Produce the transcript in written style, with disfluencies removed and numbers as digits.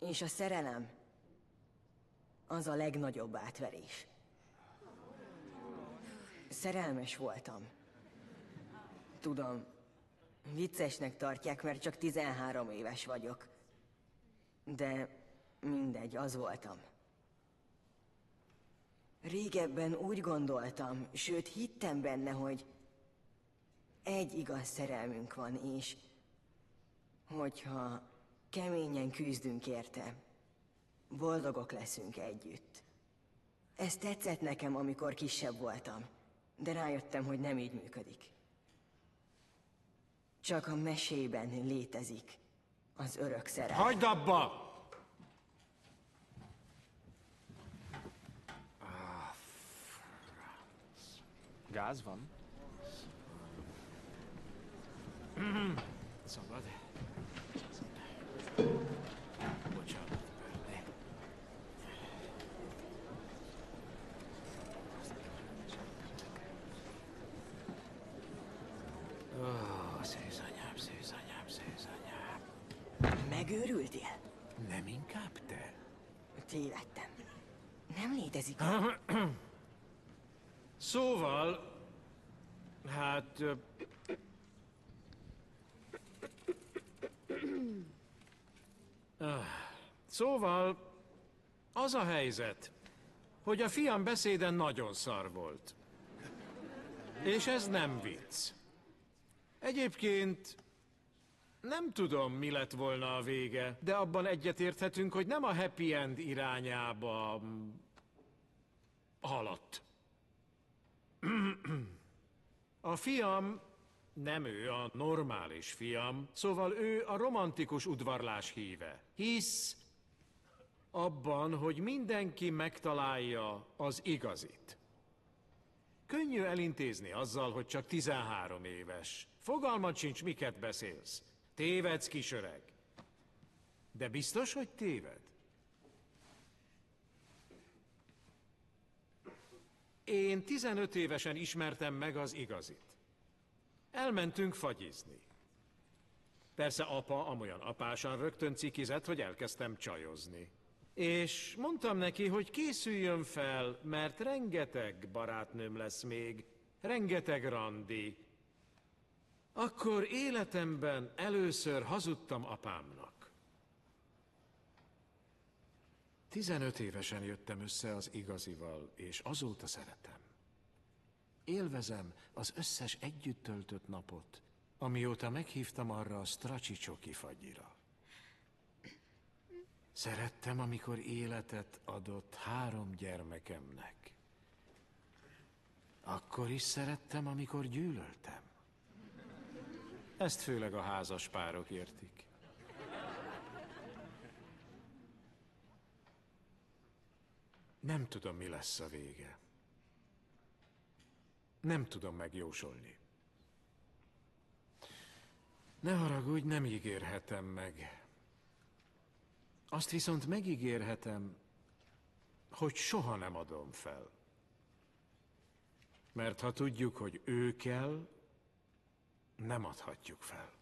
És a szerelem az a legnagyobb átverés. Szerelmes voltam. Tudom, viccesnek tartják, mert csak 13 éves vagyok. De mindegy, az voltam. Régebben úgy gondoltam, sőt hittem benne, hogy egy igaz szerelmünk van, és hogyha keményen küzdünk érte, boldogok leszünk együtt. Ez tetszett nekem, amikor kisebb voltam, de rájöttem, hogy nem így működik. Csak a mesében létezik az örök szerelem. Hagyd abba! Gáz van? Szabad. Bocsánat. Szűzanyám, szűzanyám, szűzanyám. Megőrültél? Nem inkább te? Tévedtem. Nem létezik. Szóval, hát... Szóval, az a helyzet, hogy a fiam beszéden nagyon szar volt. És ez nem vicc. Egyébként nem tudom, mi lett volna a vége, de abban egyetérthetünk, hogy nem a happy end irányába haladt. A fiam, nem ő a normális fiam, szóval ő a romantikus udvarlás híve. Hisz abban, hogy mindenki megtalálja az igazit. Könnyű elintézni azzal, hogy csak 13 éves. Fogalmad sincs, miket beszélsz. Tévedsz, kisöreg. De biztos, hogy téved? Én 15 évesen ismertem meg az igazit. Elmentünk fagyizni. Persze apa amolyan apásan rögtön cikizett, hogy elkezdtem csajozni. És mondtam neki, hogy készüljön fel, mert rengeteg barátnőm lesz még, rengeteg randi. Akkor életemben először hazudtam apámnak. 15 évesen jöttem össze az igazival, és azóta szeretem. Élvezem az összes együtt töltött napot, amióta meghívtam arra a stracsi-csoki fagyira. Szerettem, amikor életet adott 3 gyermekemnek. Akkor is szerettem, amikor gyűlöltem. Ezt főleg a házas párok értik. Nem tudom, mi lesz a vége. Nem tudom megjósolni. Ne haragudj, nem ígérhetem meg. Azt viszont megígérhetem, hogy soha nem adom fel. Mert ha tudjuk, hogy ő kell, nem adhatjuk fel.